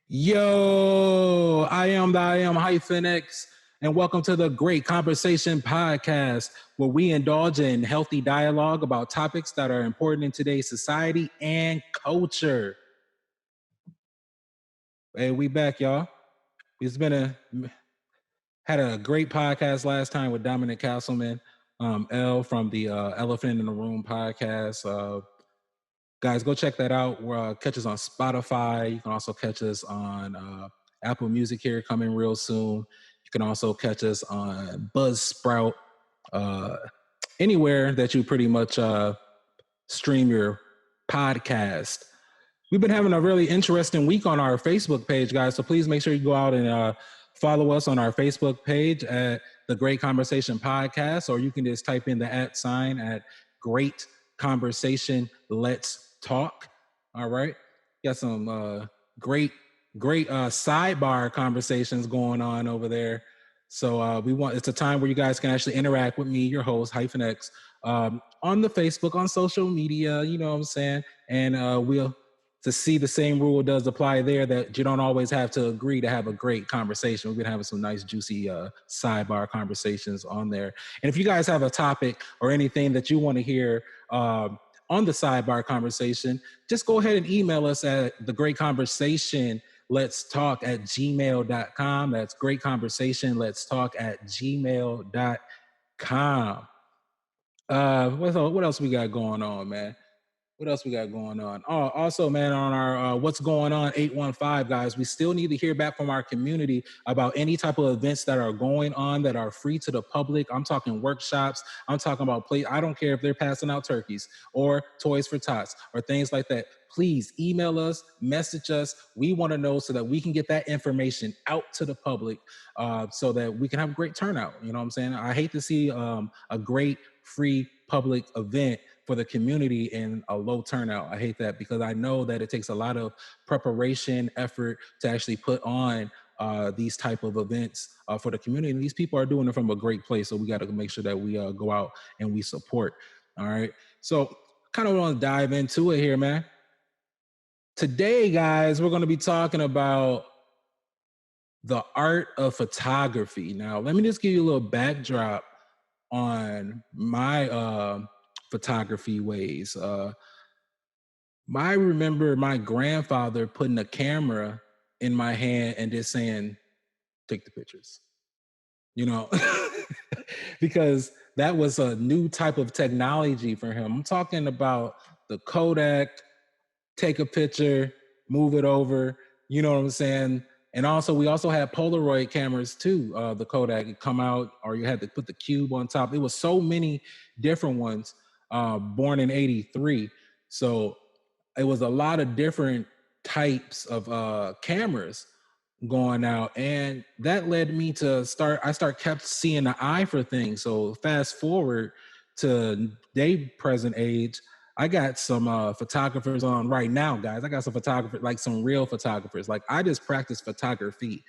Yo, I am Hyphen X, and welcome to the Great Conversation Podcast, where we indulge in healthy dialogue about topics that are important in today's society and culture. Hey, we back, y'all. It's been had a great podcast last time with Dominic Castleman, L from the Elephant in the Room podcast. Guys, go check that out. Catch us on Spotify. You can also catch us on Apple Music here coming real soon. You can also catch us on Buzzsprout, anywhere that you pretty much stream your podcast. We've been having a really interesting week on our Facebook page, guys. So please make sure you go out and follow us on our Facebook page at the Great Conversation Podcast, or you can just type in the @ sign at Great Conversation Let's Talk. All right. Got some great sidebar conversations going on over there. So it's a time where you guys can actually interact with me, your host, Hyphen X, on the Facebook, on social media, you know what I'm saying? And to see the same rule does apply there, that you don't always have to agree to have a great conversation. We've been having some nice, juicy sidebar conversations on there. And if you guys have a topic or anything that you want to hear on the sidebar conversation, just go ahead and email us at thegreatconversationletstalk@gmail.com. That's greatconversationletstalk@gmail.com. What else we got going on, man? What else we got going on? Oh, also, man, on our What's Going On 815, guys, we still need to hear back from our community about any type of events that are going on that are free to the public. I'm talking workshops. I'm talking about I don't care if they're passing out turkeys or Toys for Tots or things like that. Please email us, message us. We want to know so that we can get that information out to the public so that we can have a great turnout. You know what I'm saying? I hate to see a great free public event for the community in a low turnout. I hate that because I know that it takes a lot of preparation, effort to actually put on these type of events for the community. And these people are doing it from a great place. So we got to make sure that we go out and we support. All right. So kind of want to dive into it here, man. Today, guys, we're going to be talking about the art of photography. Now, let me just give you a little backdrop on my photography ways. I remember my grandfather putting a camera in my hand and just saying, take the pictures, you know, because that was a new type of technology for him. I'm talking about the Kodak, take a picture, move it over, you know what I'm saying? And also, we also had Polaroid cameras too, the Kodak. It come out, or you had to put the cube on top. It was so many different ones, born in 83. So it was a lot of different types of cameras going out. And that led me to kept seeing the eye for things. So fast forward to day present age, I got some photographers on right now, guys. I got some photographers, like some real photographers. Like I just practice photography.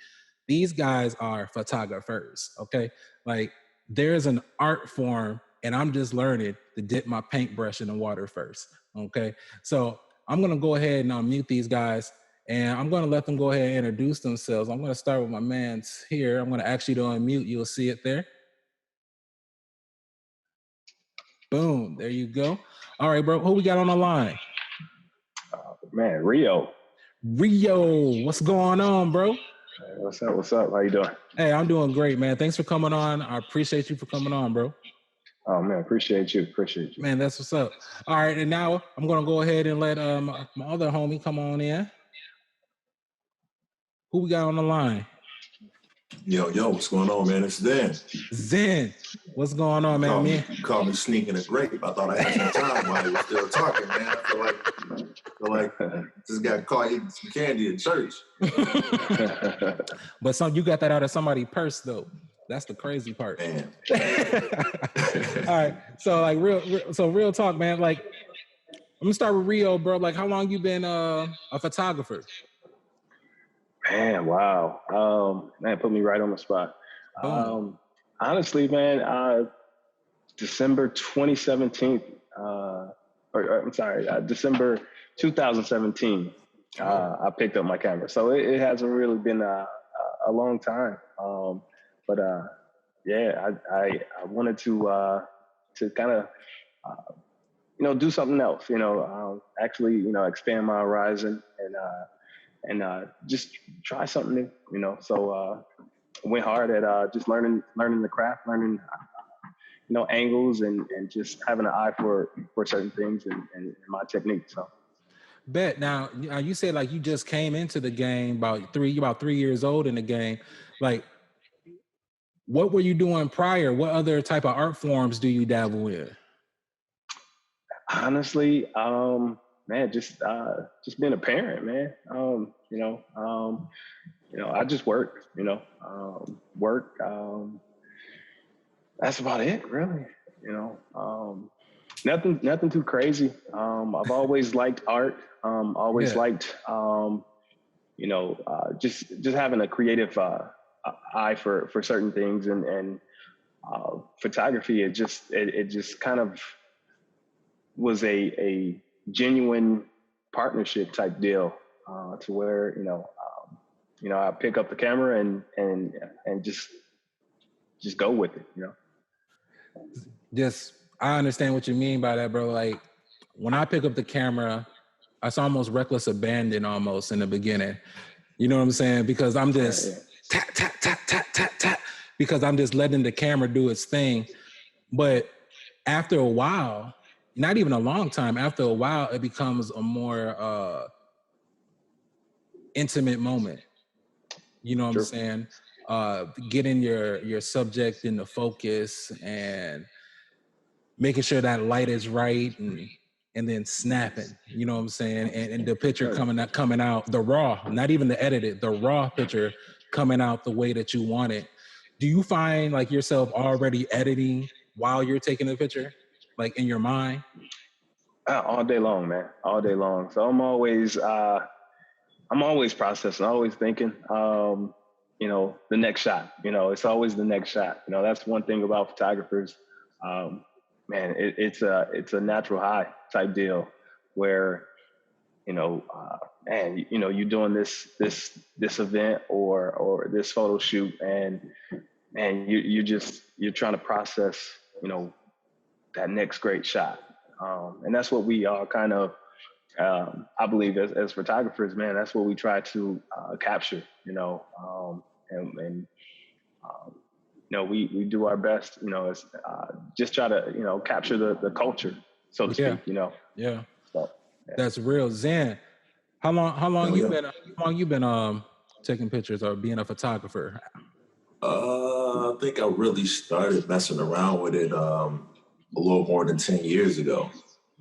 These guys are photographers, okay? Like there's an art form and I'm just learning to dip my paintbrush in the water first, okay? So I'm gonna go ahead and unmute these guys and I'm gonna let them go ahead and introduce themselves. I'm gonna start with my man's here. I'm gonna ask you to unmute, you'll see it there. Boom, there you go. All right, bro, who we got on the line? Man, Rio. Rio, what's going on, bro? Hey, what's up? How you doing? Hey, I'm doing great, man. Thanks for coming on. I appreciate you for coming on, bro. Oh, man, appreciate you. Man, that's what's up. All right, and now I'm going to go ahead and let my other homie come on in. Who we got on the line? Yo, what's going on, man? It's Zen. Zen, what's going on, man? You called me sneaking a grape. I thought I had some time while you were still talking, man. I feel like just got caught eating some candy at church. But you got that out of somebody's purse, though. That's the crazy part. Man. All right, so like real talk, man. Like, I'm gonna start with Rio, bro. Like, how long you been a photographer? Man, wow. Man, put me right on the spot. Honestly, man, December 2017, December 2017 I picked up my camera. So it hasn't really been a long time. But yeah, I wanted to kind of, do something else, actually, expand my horizon and just try something new, So went hard at just learning the craft, learning, angles and just having an eye for certain things and my technique. So. Bet. Now you said like you just came into the game about 3 years old in the game. Like, what were you doing prior? What other type of art forms do you dabble in? Honestly, man, just being a parent, man. I just work, work. That's about it, really. Nothing too crazy. I've always liked art. Always liked, just having a creative eye for certain things and photography. It just kind of was a genuine partnership type deal to where I pick up the camera and just go with it. I understand what you mean by that, bro. Like, when I pick up the camera, it's almost reckless abandon almost in the beginning. You know what I'm saying? Because I'm just tap, tap, tap, tap, tap, tap, because I'm just letting the camera do its thing. But after a while, not even a long time, after a while, it becomes a more intimate moment. You know what I'm saying? Getting your subject into focus and making sure that light is right and then snapping, you know what I'm saying? And the picture coming out, the raw, not even the edited, the raw picture coming out the way that you want it. Do you find like yourself already editing while you're taking the picture, like in your mind? All day long, man, all day long. So I'm always processing, always thinking, the next shot, it's always the next shot. That's one thing about photographers. Man, it's a natural high type deal where, you're doing this event or this photo shoot and you're trying to process, that next great shot. And that's what we all kind of, I believe as photographers, man, that's what we try to capture, we do our best, as just try to, capture the culture, so to speak, Yeah. So, That's real. Zen, how long you been taking pictures or being a photographer? I think I really started messing around with it a little more than 10 years ago.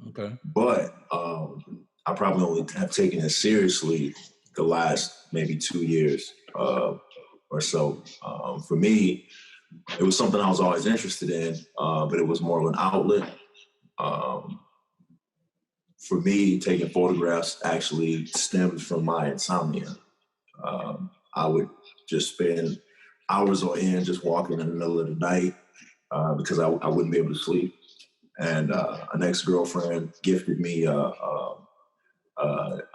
Okay. But I probably only have taken it seriously the last maybe 2 years or so. For me, it was something I was always interested in, but it was more of an outlet. For me, taking photographs actually stems from my insomnia. I would just spend hours on end just walking in the middle of the night because I wouldn't be able to sleep. And an ex-girlfriend gifted me a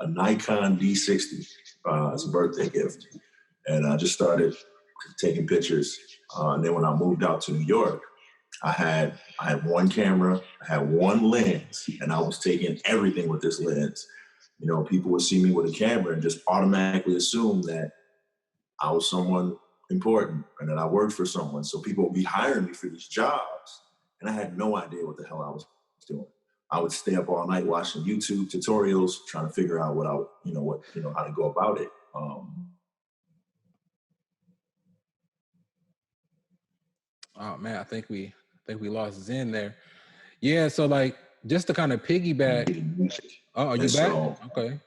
Nikon D60 as a birthday gift. And I just started taking pictures. And then when I moved out to New York, I had one camera, I had one lens, and I was taking everything with this lens. People would see me with a camera and just automatically assume that I was someone important and that I worked for someone. So people would be hiring me for these jobs. And I had no idea what the hell I was doing. I would stay up all night watching YouTube tutorials, trying to figure out how to go about it. Oh man, I think we lost Zen there. Yeah, so like just to kind of piggyback. Oh, are you back? Okay.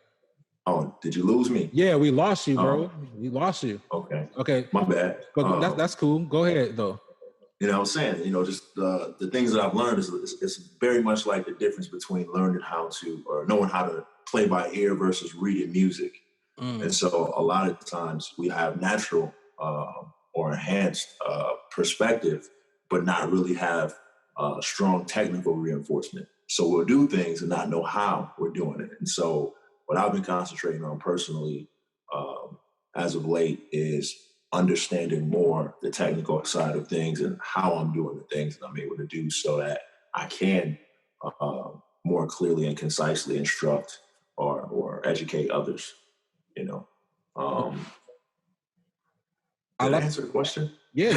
Oh, did you lose me? Yeah, we lost you, bro. We lost you. Okay. My bad. But that's cool. Go ahead though. You know what I'm saying? Just the things that I've learned is very much like the difference between learning how to or knowing how to play by ear versus reading music. And so a lot of times we have natural or enhanced perspective, but not really have strong technical reinforcement. So we'll do things and not know how we're doing it. And so what I've been concentrating on personally as of late is understanding more the technical side of things and how I'm doing the things that I'm able to do so that I can more clearly and concisely instruct or educate others, you know. Did I answer the question? Yeah.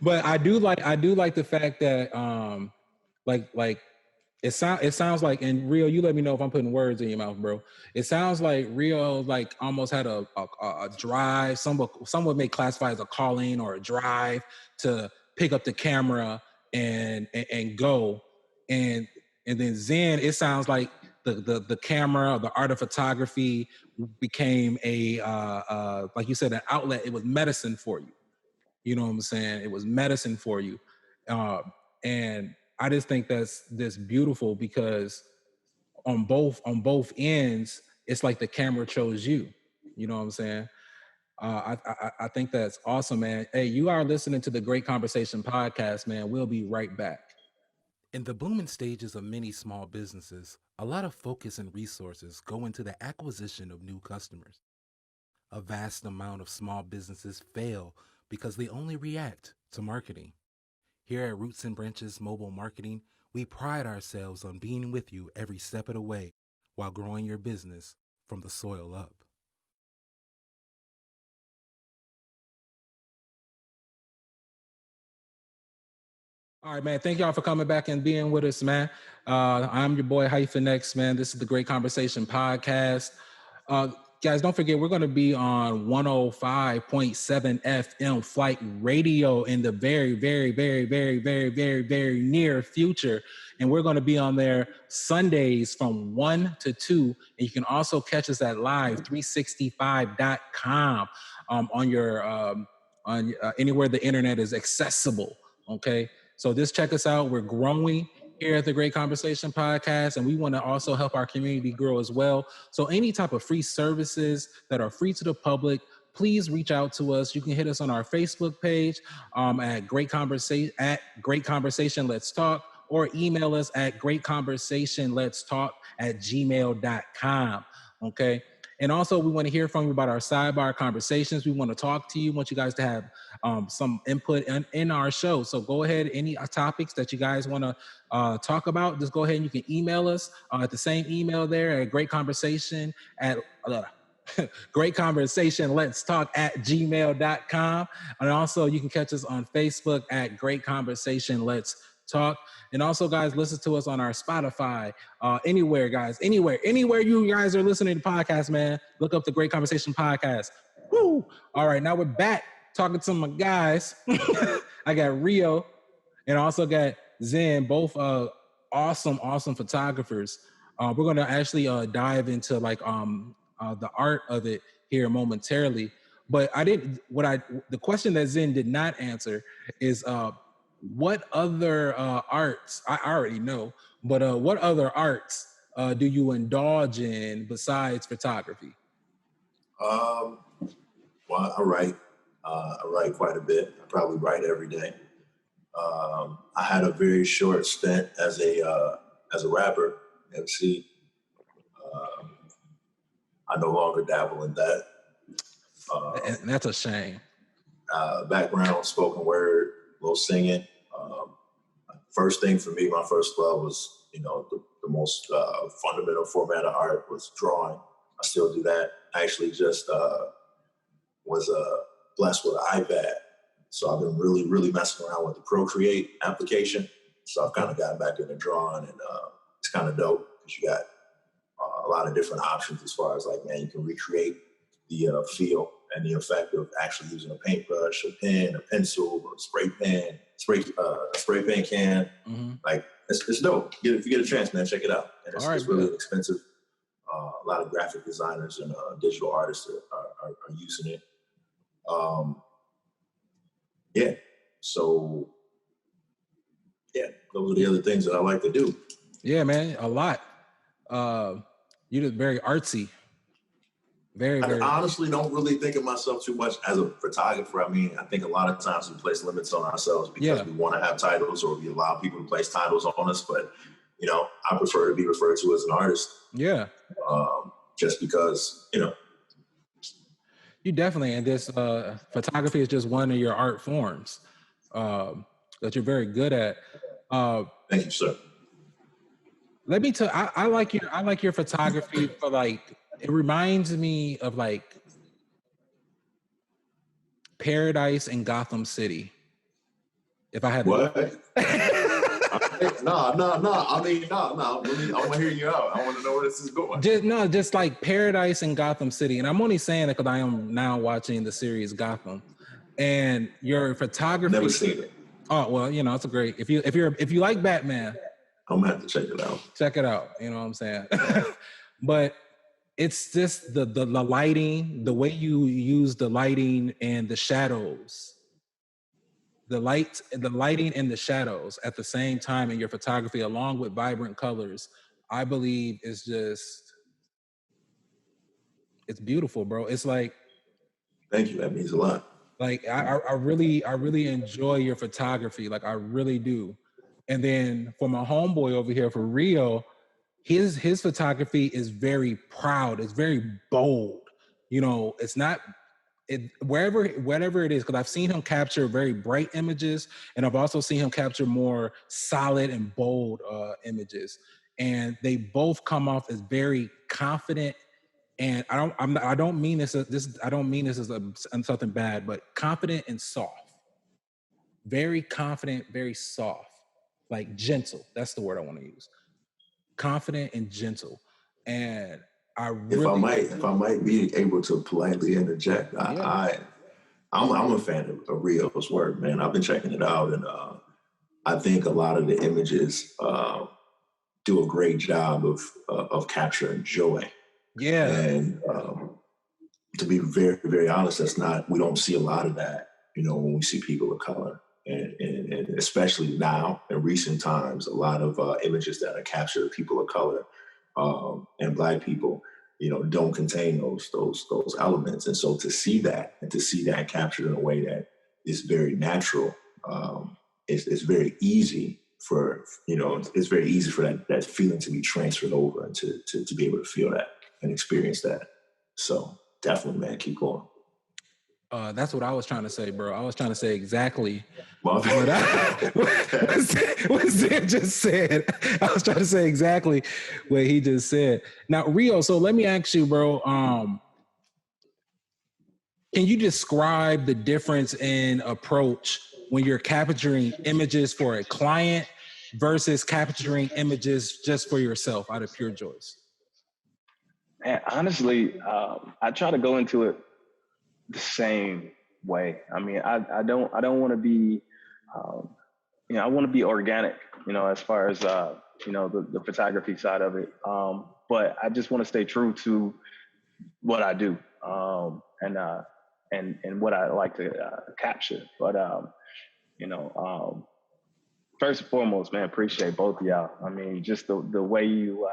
But I do like the fact that like it sounds like, and Rio, you let me know if I'm putting words in your mouth, bro. It sounds like Rio like almost had a drive. Someone may classify as a calling or a drive to pick up the camera and go. And then Zen, it sounds like the camera, the art of photography became a like you said, an outlet. It was medicine for you. You know what I'm saying? It was medicine for you. And I just think that's beautiful because on both ends, it's like the camera chose you. You know what I'm saying? I think that's awesome, man. Hey, you are listening to the Great Conversation podcast, man. We'll be right back. In the booming stages of many small businesses, a lot of focus and resources go into the acquisition of new customers. A vast amount of small businesses fail because they only react to marketing. Here at Roots and Branches Mobile Marketing, we pride ourselves on being with you every step of the way while growing your business from the soil up. All right, man. Thank y'all for coming back and being with us, man. I'm your boy Hyphen X, man. This is the Great Conversation podcast. Guys, don't forget, we're going to be on 105.7 FM Flight Radio in the very, very, very, very, very, very, very near future. And we're going to be on there Sundays from 1 to 2. And you can also catch us at live365.com on your anywhere the internet is accessible. Okay. So just check us out. We're growing here at the Great Conversation podcast, and we want to also help our community grow as well. So any type of free services that are free to the public, please reach out to us. You can hit us on our Facebook page at Great Conversation Let's Talk, or email us at greatconversationletstalk@gmail.com. Okay. And also, we want to hear from you about our sidebar conversations. We want to talk to you. We want you guys to have some input in our show. So go ahead, any topics that you guys want to talk about, just go ahead and you can email us at the same email there at greatconversationletstalk@gmail.com. And also, you can catch us on Facebook at Great Conversation Let's Talk. And also, guys, listen to us on our Spotify, anywhere, guys, anywhere you guys are listening to podcasts, man. Look up the Great Conversation podcast. Woo! All right, now we're back talking to my guys. I got Rio and I also got Zen, both awesome photographers. We're going to actually dive into like the art of it here momentarily. But the question that Zen did not answer is what other arts, I already know, but what other arts do you indulge in besides photography? Well, I write quite a bit. I probably write every day. I had a very short stint as a rapper, MC. I no longer dabble in that. And that's a shame. Background, spoken word, a little singing. First thing for me, my first love was, the most fundamental format of art was drawing. I still do that. I actually just was blessed with an iPad. So I've been really, really messing around with the Procreate application. So I've kind of gotten back into drawing, and it's kind of dope because you got a lot of different options as far as like, man, you can recreate the feel and the effect of actually using a paintbrush, a pen, a pencil, a spray pen can. Mm-hmm. Like it's dope. If you get a chance, man, check it out. And it's really inexpensive. A lot of graphic designers and digital artists are using it. So those are the other things that I like to do. Yeah, man, a lot. You're just very artsy. Very. I honestly don't really think of myself too much as a photographer. I mean, I think a lot of times we place limits on ourselves because we want to have titles, or we allow people to place titles on us. But I prefer to be referred to as an artist. Yeah. Just because, You definitely, and this photography is just one of your art forms that you're very good at. Thank you, sir. Let me tell. I like your photography for like. It reminds me of like Paradise in Gotham City. If I had what? No. I mean, no. I want to hear you out. I want to know where this is going. Just like Paradise in Gotham City, and I'm only saying it because I am now watching the series Gotham, and your photography. Never seen it. Oh well, it's a great. If you like Batman, I'm gonna have to check it out. Check it out. You know what I'm saying? But it's just the lighting, the way you use the lighting and the shadows. The lighting and the shadows at the same time in your photography, along with vibrant colors, I believe is just, it's beautiful, bro. It's like, thank you. That means a lot. Like I really enjoy your photography. Like I really do. And then for my homeboy over here, for Rio, his photography is very proud. It's very bold. It's not. Whatever it is, because I've seen him capture very bright images, and I've also seen him capture more solid and bold images, and they both come off as very confident. And I don't mean this as something bad, but confident and soft, very confident, very soft, like gentle. That's the word I want to use. Confident and gentle, and if I might be able to politely interject, I'm a fan of Rio's work, man. I've been checking it out, and I think a lot of the images do a great job of capturing joy. Yeah, and to be very, very honest, we don't see a lot of that, when we see people of color, and especially now in recent times, a lot of images that are captured of people of color. And Black people, don't contain those elements. And so to see that captured in a way that is very natural, it's very easy for that feeling to be transferred over and to be able to feel that and experience that. So definitely, man, keep going. That's what I was trying to say, bro. I was trying to say exactly what Zed just said. I was trying to say exactly what he just said. Now, Rio, so let me ask you, bro, can you describe the difference in approach when you're capturing images for a client versus capturing images just for yourself out of pure joys? And honestly, I try to go into it the same way. I mean, I don't want to be, I want to be organic, as far as, the photography side of it. But I just want to stay true to what I do, and what I like to capture. But, first and foremost, man, appreciate both of y'all. I mean, just the way you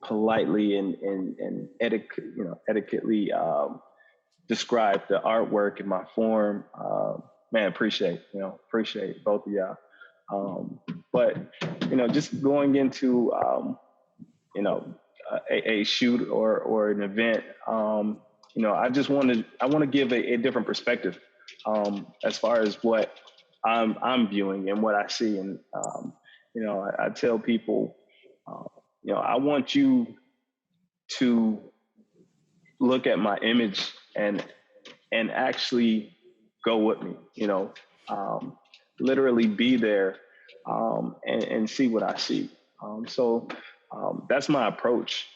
politely and etiquetely describe the artwork in my form. Man, appreciate both of y'all. But just going into a shoot or an event, I want to give a different perspective as far as what I'm viewing and what I see. And I tell people, I want you to look at my image and actually go with me, literally be there and see what I see. So that's my approach.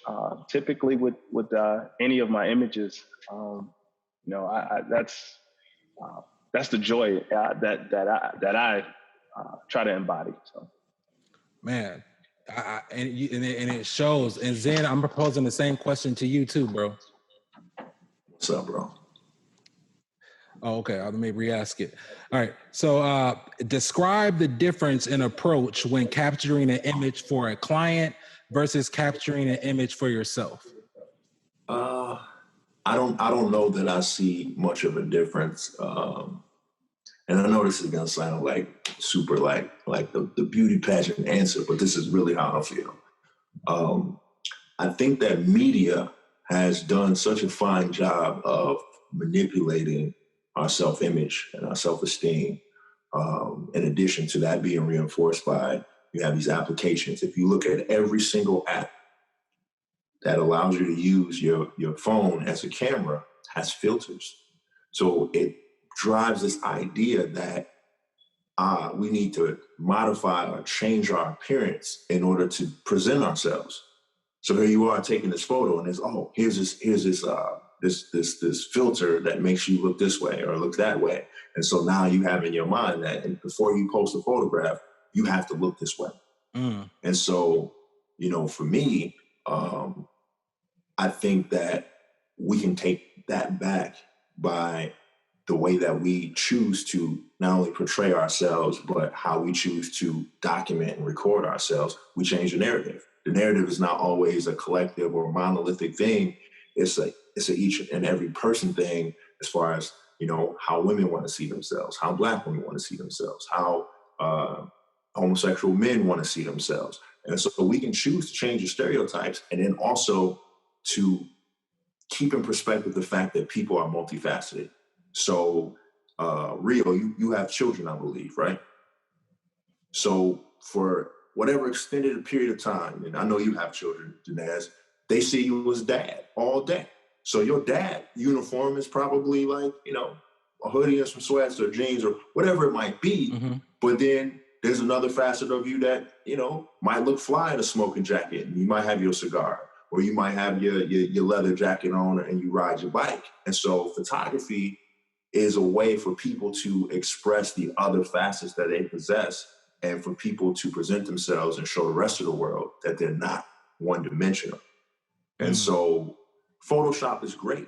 Typically with any of my images, that's the joy that I try to embody. So, man. And it shows. And Zen, I'm proposing the same question to you too, bro. What's up, bro? Oh, okay. Let me re-ask it. All right. So describe the difference in approach when capturing an image for a client versus capturing an image for yourself. I don't know that I see much of a difference. And And I know this is gonna sound like super like the beauty pageant answer, but this is really how I feel. I think that media has done such a fine job of manipulating our self-image and our self-esteem. In addition to that being reinforced by, you have these applications. If you look at every single app that allows you to use your phone as a camera, has filters. So it drives this idea that we need to modify or change our appearance in order to present ourselves. So here you are taking this photo, and here's this filter that makes you look this way or look that way. And so now you have in your mind that, and before you post a photograph, you have to look this way. And so, for me, I think that we can take that back by the way that we choose to not only portray ourselves, but how we choose to document and record ourselves. We change the narrative. The narrative is not always a collective or monolithic thing. It's a each and every person thing, as far as, how women want to see themselves, how Black women want to see themselves, how homosexual men want to see themselves. And so we can choose to change the stereotypes, and then also to keep in perspective the fact that people are multifaceted. So, Rio, you have children, I believe, right? So for whatever extended period of time, and I know you have children, Danaz, they see you as dad all day. So your dad uniform is probably like, a hoodie and some sweats or jeans or whatever it might be. Mm-hmm. But then there's another facet of you that, might look fly in a smoking jacket, and you might have your cigar, or you might have your leather jacket on and you ride your bike. And so photography is a way for people to express the other facets that they possess, and for people to present themselves and show the rest of the world that they're not one-dimensional. And so Photoshop is great.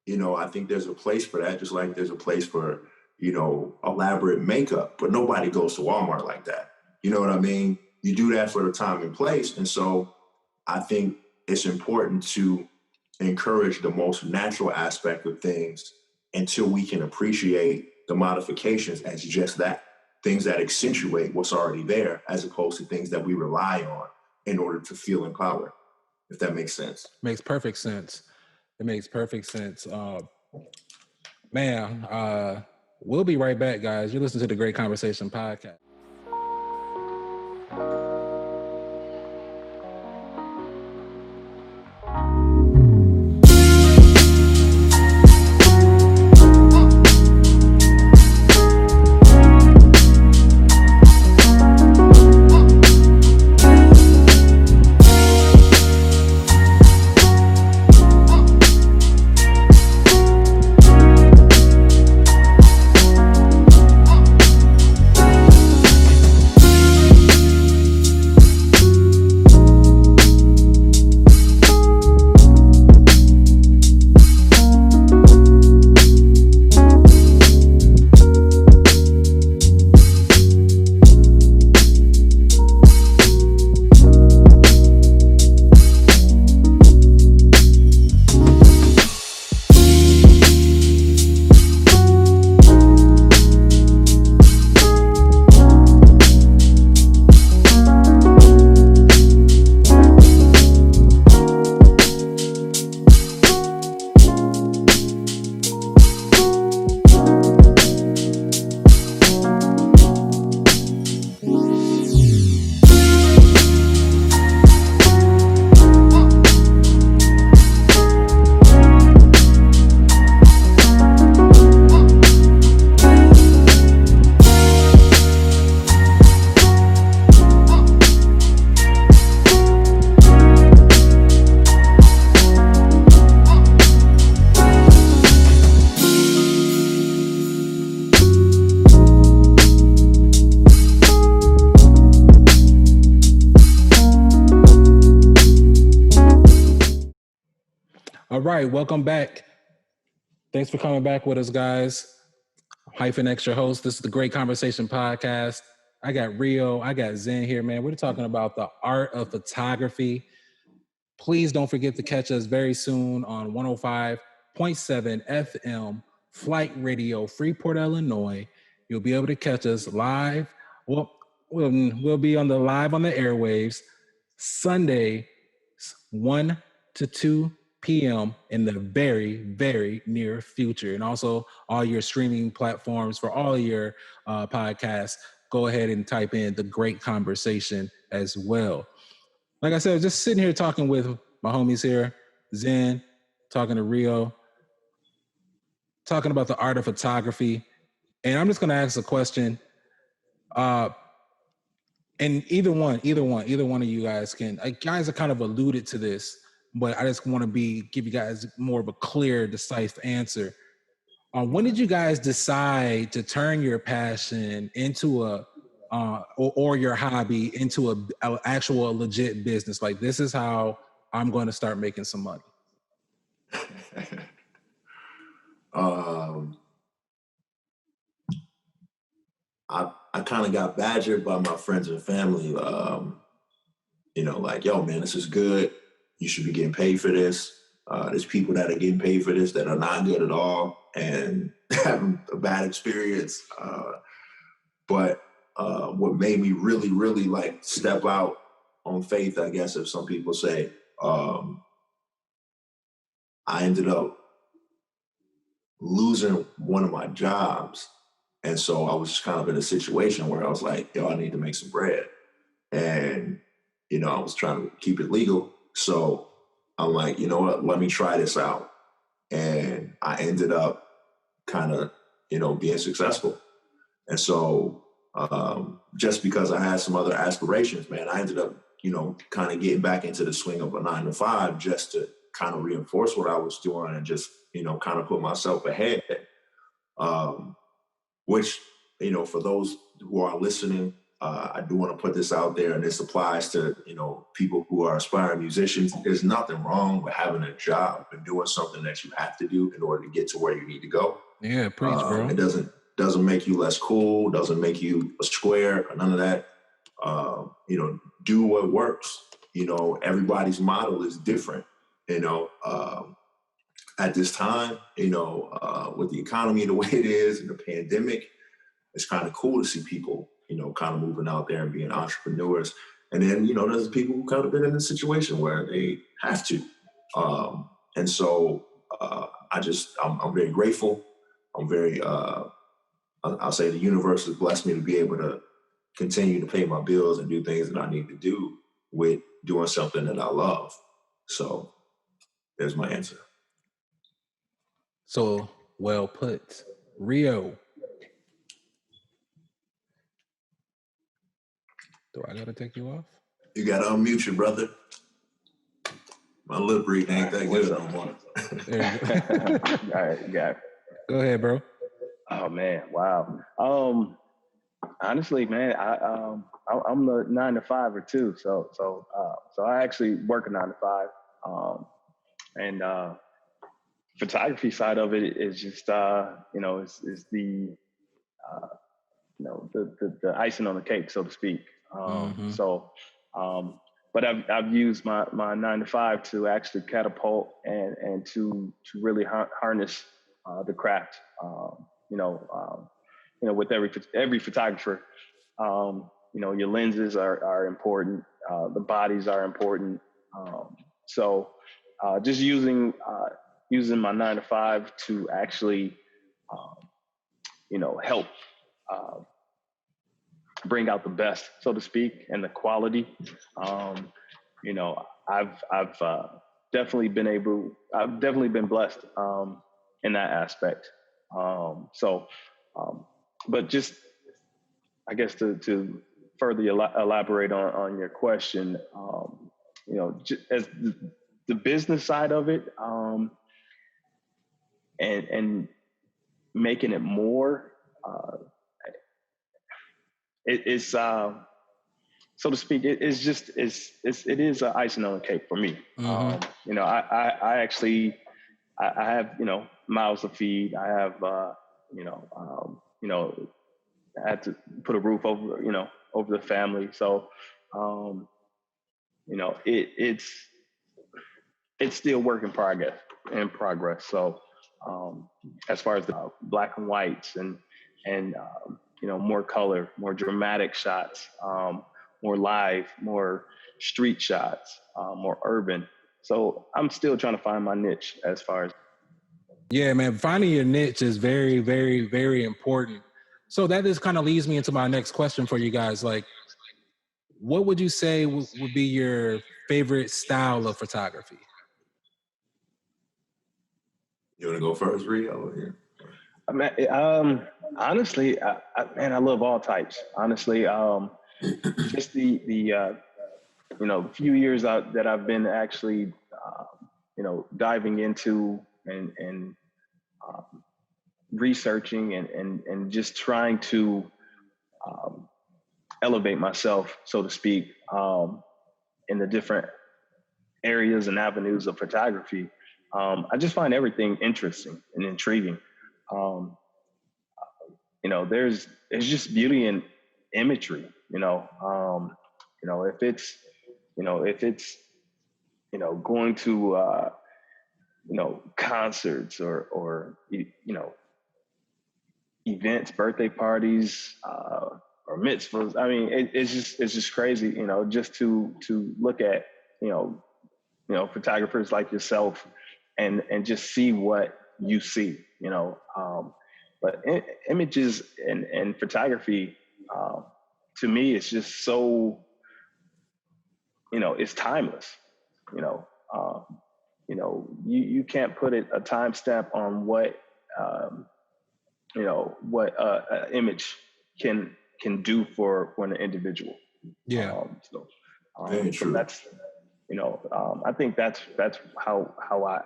I think there's a place for that, just like there's a place for, elaborate makeup, but nobody goes to Walmart like that. You know what I mean? You do that for the time and place. And so I think it's important to encourage the most natural aspect of things until we can appreciate the modifications as just that, things that accentuate what's already there, as opposed to things that we rely on in order to feel empowered, if that makes sense. Makes perfect sense. It makes perfect sense. We'll be right back, guys. You're listening to the Great Conversation Podcast. All right, welcome back. Thanks for coming back with us, guys. Hyphen X, your host. This is the Great Conversation Podcast. I got Rio, I got Zen here, man. We're talking about the art of photography. Please don't forget to catch us very soon on 105.7 FM, Flight Radio, Freeport, Illinois. you'll be able to catch us live. Well, we'll be on the live on the airwaves Sunday, 1 to 2 p.m. in the very, very near future. And also all your streaming platforms for all your podcasts, go ahead and type in The Great Conversation as well. Like I said, just sitting here talking with my homies here, Zen, talking to Rio, talking about the art of photography. And I'm just going to ask a question. And either one of you guys can, guys have kind of alluded to this, but I just want to give you guys more of a clear, decisive answer. When did you guys decide to turn your passion into or your hobby into a actual legit business? Like, this is how I'm going to start making some money. I kind of got badgered by my friends and family, like, yo, man, this is good. You should be getting paid for this. There's people that are getting paid for this that are not good at all and having a bad experience. But what made me really, really like step out on faith, I guess, if some people say, I ended up losing one of my jobs. And so I was just kind of in a situation where I was like, yo, I need to make some bread. And, I was trying to keep it legal. So I'm like, you know what, let me try this out. And I ended up kind of, being successful. And so just because I had some other aspirations, man, I ended up, kind of getting back into the swing of a 9-to-5 just to kind of reinforce what I was doing and just, kind of put myself ahead. Which, for those who are listening, I do want to put this out there, and this applies to, people who are aspiring musicians. There's nothing wrong with having a job and doing something that you have to do in order to get to where you need to go. Yeah, preach, bro. It doesn't make you less cool, doesn't make you a square, or none of that. Do what works. Everybody's model is different. At this time, with the economy the way it is and the pandemic, it's kind of cool to see people, kind of moving out there and being entrepreneurs. And then, there's people who kind of been in a situation where they have to. And so I'm very grateful. I'm very, I'll say the universe has blessed me to be able to continue to pay my bills and do things that I need to do with doing something that I love. So there's my answer. So well put. Rio. Do I gotta take you off? You gotta unmute your brother. My lip read ain't that good no more. There you go. All right, got it. Go ahead, bro. Oh man, wow. Honestly, man, I'm the 9-to-5er too. So I actually work a 9-to-5. And photography side of it is just is the the icing on the cake, so to speak. But I've used my 9-to-5 to actually catapult and to really harness the craft. With every photographer, your lenses are important, the bodies are important. So just using my 9-to-5 to actually, help bring out the best, so to speak, and the quality. I've definitely been blessed in that aspect. But just, I guess to further elaborate on your question, as the business side of it, and making it more, it is, so to speak, it is an icing on the cake for me. Mm-hmm. I actually, I have, mouths to feed. I have, I had to put a roof over, over the family. So, it's still work in progress. So, as far as the black and whites and and more color, more dramatic shots, more live, more street shots, more urban. So I'm still trying to find my niche as far as. Yeah, man, finding your niche is very, very, very important. So that just kind of leads me into my next question for you guys. Like, what would you say would be your favorite style of photography? You want to go first, Ree? Over here. Honestly, I love all types. Honestly, just the few years that I've been actually, diving into and researching and just trying to elevate myself, so to speak, in the different areas and avenues of photography. I just find everything interesting and intriguing. There's just beauty in imagery. If it's going to concerts or events, birthday parties, or mitzvahs. I mean, it's just crazy, just to look at, photographers like yourself and just see what you see, but images and photography, to me, it's just so, it's timeless, you can't put a timestamp on what, an image can do for an individual. Yeah. Very true. So that's, I think that's how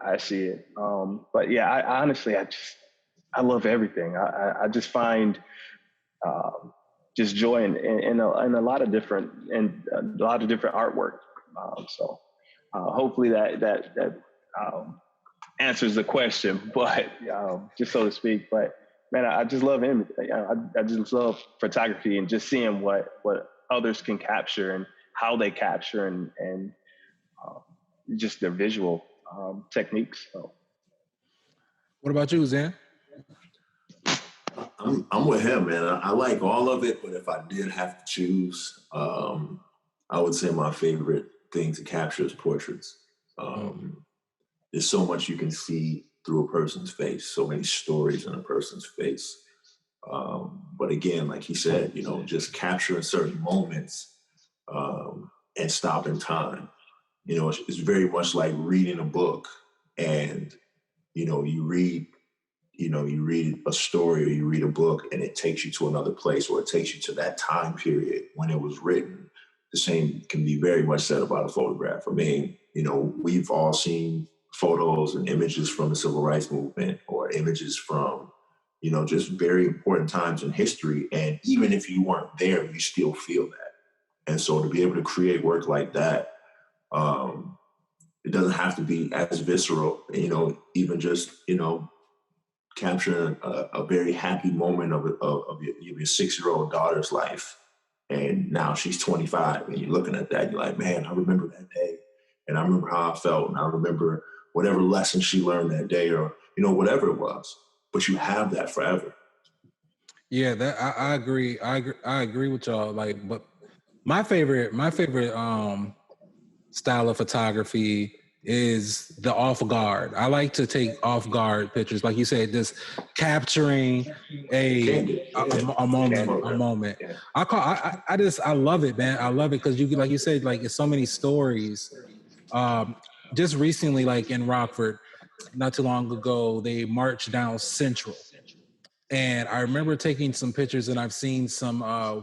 I see it. But yeah, I honestly, I love everything. I just find just joy in a lot of different artwork. So hopefully that answers the question, but just so to speak. But man, I just love him. I just love photography and just seeing what others can capture and how they capture and just their visual techniques. So. What about you, Zan? I'm with him, man. I like all of it, but if I did have to choose, I would say my favorite thing to capture is portraits. There's so much you can see through a person's face, so many stories in a person's face. But again, like he said, just capturing certain moments and stopping time. It's very much like reading a book, and you read a story or you read a book and it takes you to another place, or it takes you to that time period when it was written. The same can be very much said about a photograph. I mean, we've all seen photos and images from the civil rights movement, or images from, just very important times in history. And even if you weren't there, you still feel that. And so to be able to create work like that, it doesn't have to be as visceral, even just, capturing a very happy moment of your 6-year-old daughter's life. And now she's 25 and you're looking at that, you're like, man, I remember that day. And I remember how I felt. And I remember whatever lesson she learned that day, or, whatever it was. But you have that forever. Yeah, that I agree. I agree with y'all. Like, but my favorite style of photography is the off guard. I like to take off guard pictures, like you said, just capturing a moment. I love it, man. I love it because like you said, like it's so many stories. Just recently, like in Rockford, not too long ago, they marched down Central. And I remember taking some pictures, and I've seen some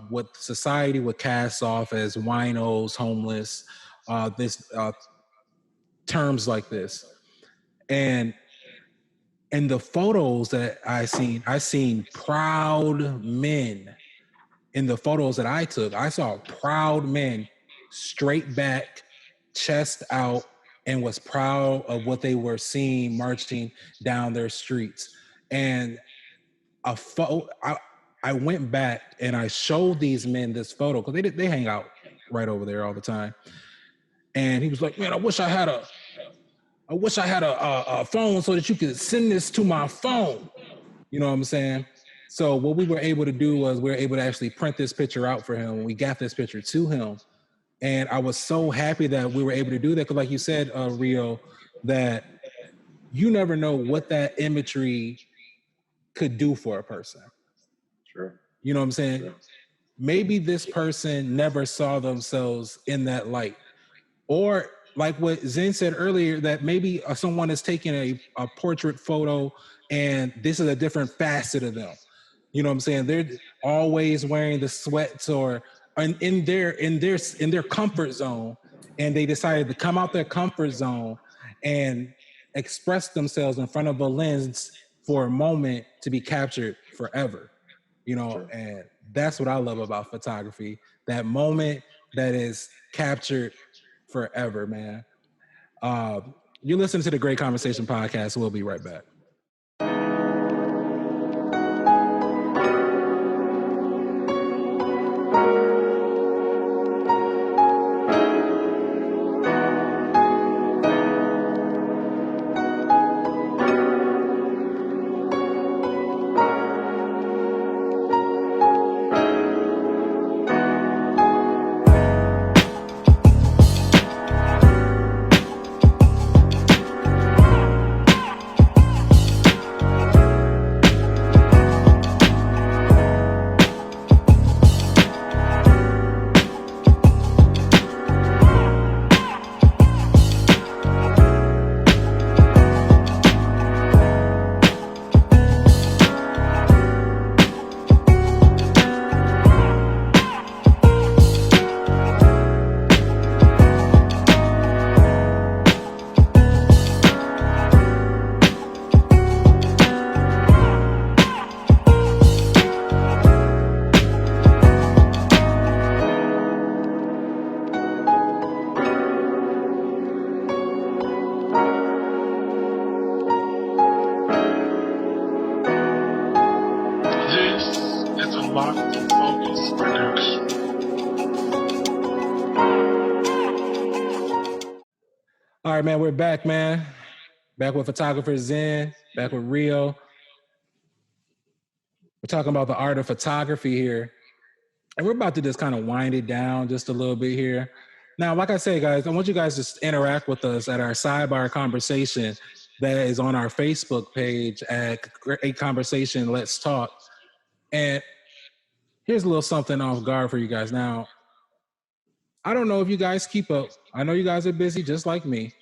what society would cast off as winos, homeless, terms like this. And in the photos that I seen proud men. In the photos that I took, I saw proud men, straight back, chest out, and was proud of what they were seeing marching down their streets. And I went back and I showed these men this photo because they hang out right over there all the time. And he was like, "Man, I wish I had a phone so that you could send this to my phone." You know what I'm saying? So what we were able to do was we were able to actually print this picture out for him. We got this picture to him. And I was so happy that we were able to do that. Because like you said, Rio, that you never know what that imagery could do for a person. Sure. You know what I'm saying? Sure. Maybe this person never saw themselves in that light. Or like what Zen said earlier, that maybe someone is taking a portrait photo and this is a different facet of them. You know what I'm saying? They're always wearing the sweats or in their comfort zone, and they decided to come out their comfort zone and express themselves in front of a lens for a moment to be captured forever. You know, Sure. and that's what I love about photography. That moment that is captured forever, man. You listen to the Great Conversation podcast. We'll be right back. All right, man, we're back, man. Back with photographer Zen, back with Rio. We're talking about the art of photography here. And we're about to just kind of wind it down just a little bit here. Now, like I say, guys, I want you guys to interact with us at our sidebar conversation that is on our Facebook page at Great Conversation Let's Talk. And here's a little something off guard for you guys. Now, I don't know if you guys keep up. I know you guys are busy just like me.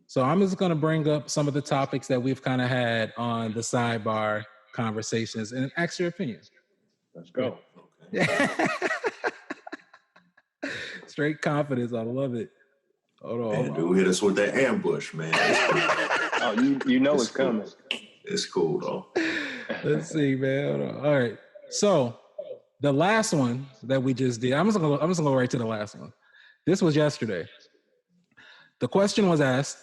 So I'm just going to bring up some of the topics that we've kind of had on the sidebar conversations and ask your opinion. Let's go. Okay. Straight confidence. I love it. Hold on. Man, dude, hit us with that ambush, man. Oh, you know it's cool. coming. It's cool, though. Let's see, man. Hold on. All right. So the last one that we just did, I'm just gonna go right to the last one. This was yesterday. The question was asked,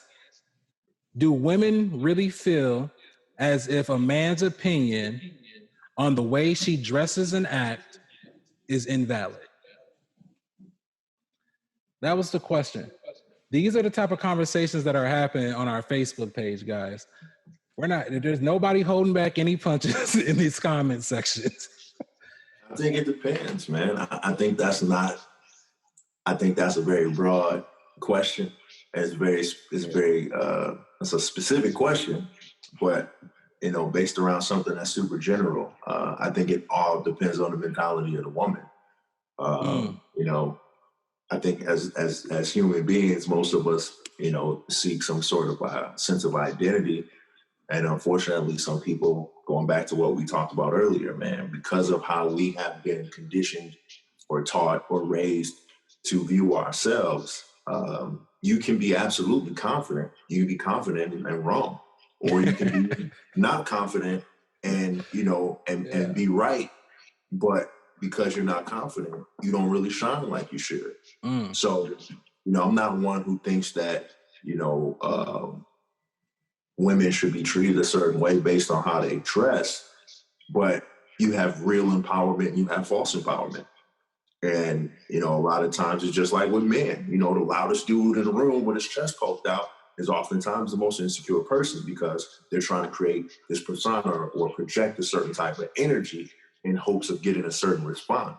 do women really feel as if a man's opinion on the way she dresses and acts is invalid? That was the question. These are the type of conversations that are happening on our Facebook page, guys. There's nobody holding back any punches in these comment sections. I think it depends, man. I think that's a very broad question. It's a specific question, but based around something that's super general. I think it all depends on the mentality of the woman. I think as human beings, most of us, seek some sort of sense of identity. And unfortunately, some people, going back to what we talked about earlier, man, because of how we have been conditioned or taught or raised to view ourselves, you can be absolutely confident. You can be confident and wrong, or you can be not confident and be right, but because you're not confident, you don't really shine like you should. So, I'm not one who thinks that women should be treated a certain way based on how they dress, but you have real empowerment and you have false empowerment. And, a lot of times it's just like with men, the loudest dude in the room with his chest poked out is oftentimes the most insecure person because they're trying to create this persona or project a certain type of energy in hopes of getting a certain response.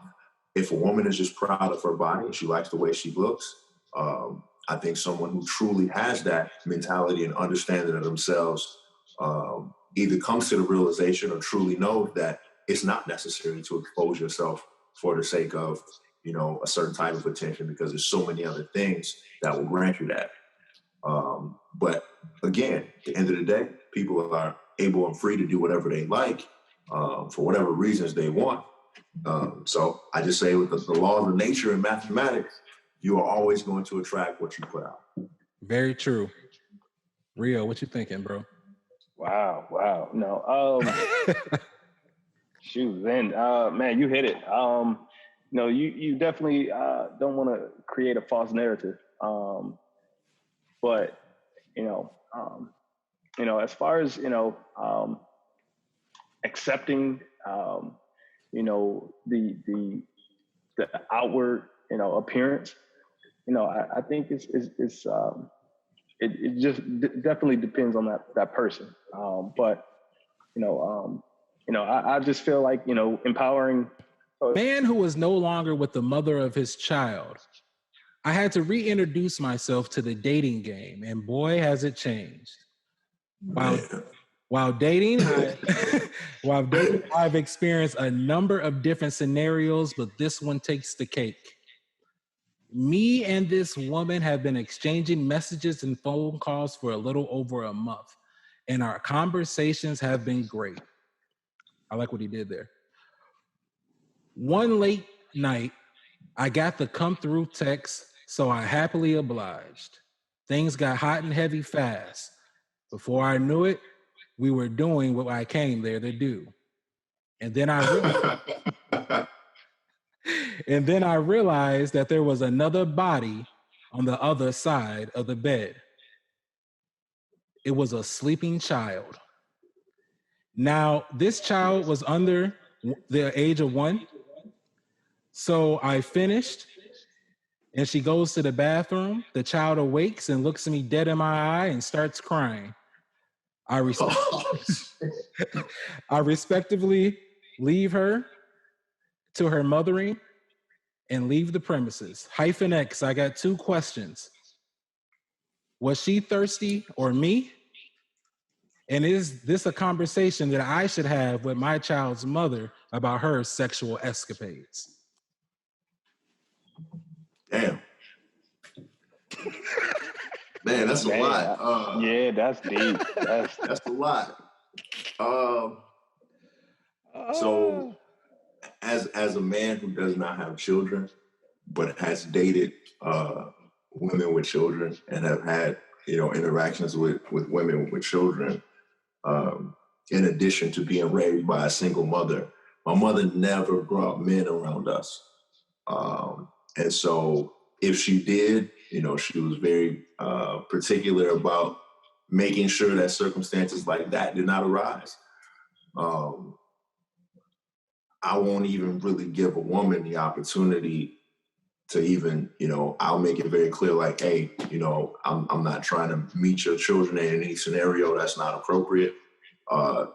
If a woman is just proud of her body and she likes the way she looks, I think someone who truly has that mentality and understanding of themselves either comes to the realization or truly knows that it's not necessary to expose yourself for the sake of, you know, a certain type of attention, because there's so many other things that will grant you that. But again, at the end of the day, people are able and free to do whatever they like for whatever reasons they want. So I just say with the laws of nature and mathematics, you are always going to attract what you put out. Very true. Rio, what you thinking, bro? Wow. No. Shoot, then, man, you hit it. No, you definitely don't want to create a false narrative. But as far as accepting, the outward, appearance, I think it just definitely depends on that person. But I just feel like, empowering. Man who was no longer with the mother of his child. I had to reintroduce myself to the dating game, and boy, has it changed. While dating, I've experienced a number of different scenarios, but this one takes the cake. Me and this woman have been exchanging messages and phone calls for a little over a month, and our conversations have been great. I like what he did there. One late night, I got the come through text, so I happily obliged. Things got hot and heavy fast. Before I knew it, we were doing what I came there to do. And then I realized that there was another body on the other side of the bed. It was a sleeping child. Now, this child was under the age of 1. So I finished, and she goes to the bathroom. The child awakes and looks at me dead in my eye and starts crying. I respectively leave her to her mothering and leave the premises. Hyphen X, I got 2 questions. Was she thirsty or me? And is this a conversation that I should have with my child's mother about her sexual escapades? Damn. Man, that's a lot. Yeah, that's deep. That's a lot. So as a man who does not have children, but has dated women with children and have had, interactions with women with children, in addition to being raised by a single mother, my mother never brought men around us. And so if she did, she was very particular about making sure that circumstances like that did not arise. I won't even really give a woman the opportunity to even, I'll make it very clear, like, hey, I'm not trying to meet your children in any scenario that's not appropriate,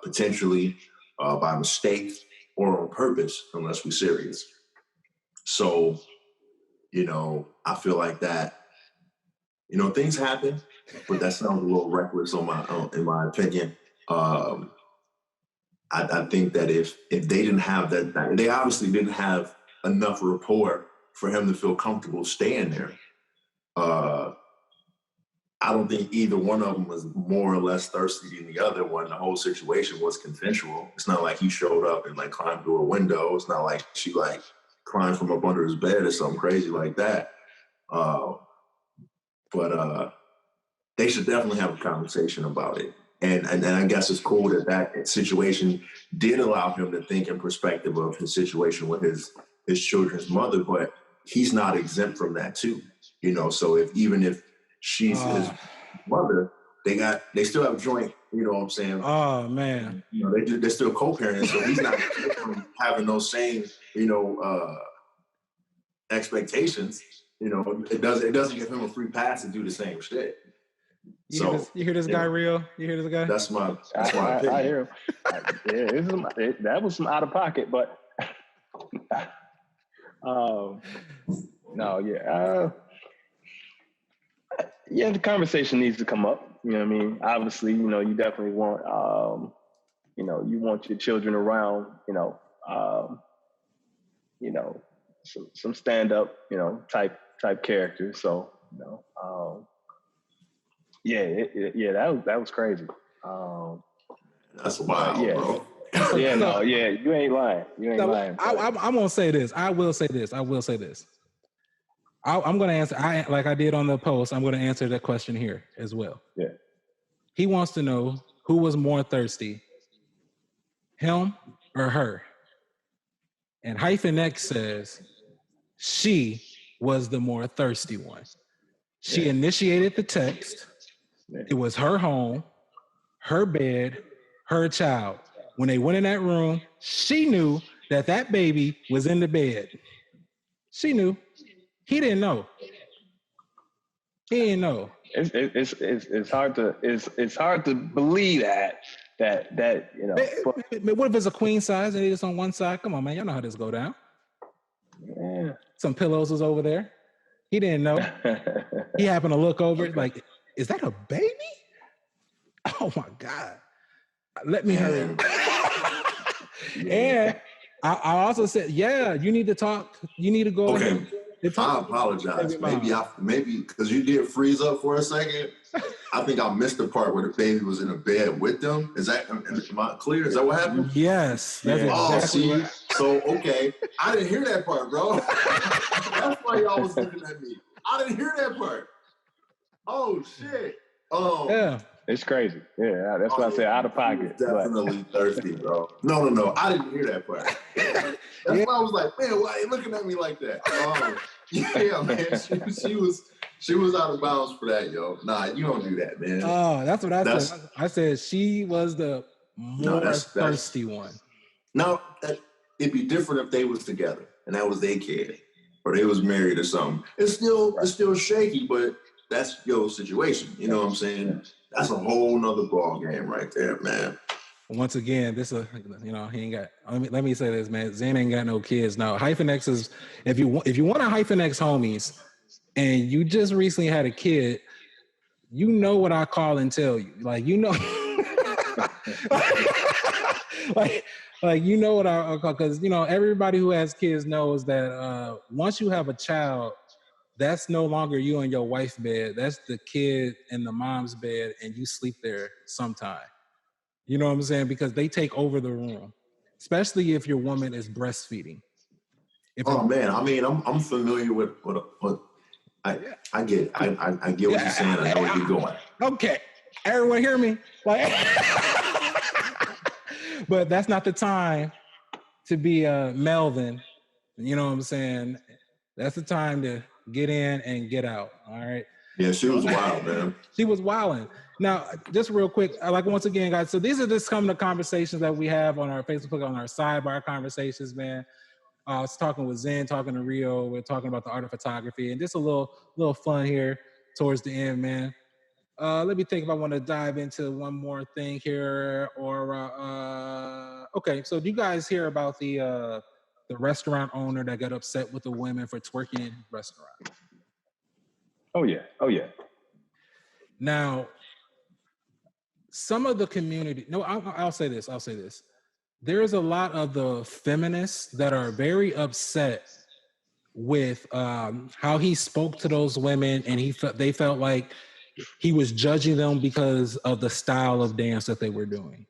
potentially by mistake or on purpose, unless we're serious. So, I feel like that, things happen, but that sounds a little reckless in my opinion. I think that if they didn't have that, they obviously didn't have enough rapport for him to feel comfortable staying there. I don't think either one of them was more or less thirsty than the other one. The whole situation was consensual. It's not like he showed up and like climbed through a window. It's not like she like climbed from up under his bed or something crazy like that. But they should definitely have a conversation about it. And I guess it's cool that situation did allow him to think in perspective of his situation with his children's mother, but he's not exempt from that too. So even if she's his mother, they still have joint, you know what I'm saying? Oh man. They're still co-parenting, so he's not having those same, expectations. It doesn't give him a free pass to do the same shit. You hear this guy, Rio? You hear this guy? That's my opinion. I hear him. That was some out of pocket, but no, yeah. Yeah, the conversation needs to come up. You know what I mean? Obviously, you definitely want, you want your children around, some stand up, type characters. So, that was crazy. That's wild, bro. You ain't lying. I'm gonna say this. I will say this. I'm going to answer, like I did on the post, I'm going to answer that question here as well. Yeah. He wants to know who was more thirsty, him or her? And Hyphen X says she was the more thirsty one. She initiated the text. Yeah. It was her home, her bed, her child. When they went in that room, she knew that baby was in the bed. She knew. He didn't know. He didn't know. It's hard to believe that. What if it's a queen size and it's on one side? Come on, man. Y'all know how this go down. Yeah. Some pillows was over there. He didn't know. He happened to look over it like, is that a baby? Oh my God. Let me hurry. And I also said, you need to talk. You need to go. Okay. I apologize. Maybe because you did freeze up for a second. I think I missed the part where the baby was in a bed with them. Am I clear? Is that what happened? Yes. That's exactly what. So, okay. I didn't hear that part, bro. That's why y'all was looking at me. I didn't hear that part. Oh, shit. Yeah. It's crazy. Yeah, that's why I said out of pocket. Definitely thirsty, bro. No. I didn't hear that part. That's why I was like, man, why are you looking at me like that? Yeah, man. She was out of bounds for that, yo. Nah, you don't do that, man. Oh, that's what I said. I said she was the more thirsty one. Now, it'd be different if they was together and that was their kid or they was married or something. It's still shaky, but that's your situation. You know what I'm saying? That's a whole nother ball game right there, man. Once again, he ain't got. Let me say this, man. Zen ain't got no kids. Now, Hyphen X is if you want to Hyphen X homies, and you just recently had a kid, you know what I call and tell you. Like you know, like you know what I call because everybody who has kids knows that once you have a child, that's no longer you in your wife's bed. That's the kid in the mom's bed, and you sleep there sometime. You know what I'm saying? Because they take over the room, especially if your woman is breastfeeding. Man, I mean, I'm familiar with I get it. I get what you're saying. I know where you're going. Okay, everyone hear me? Like, but that's not the time to be Melvin. You know what I'm saying? That's the time to get in and get out. All right. Yeah, she was wild, man. She was wilding. Now, just real quick, once again, guys, so these are just some of the conversations that we have on our Facebook, on our sidebar conversations, man. I was talking with Zen, talking to Rio. We're talking about the art of photography and just a little fun here towards the end, man. Let me think if I want to dive into one more thing here okay. So do you guys hear about the restaurant owner that got upset with the women for twerking in his restaurant? Oh yeah. Now, some of the community, I'll say this. There's a lot of the feminists that are very upset with how he spoke to those women, and they felt like he was judging them because of the style of dance that they were doing.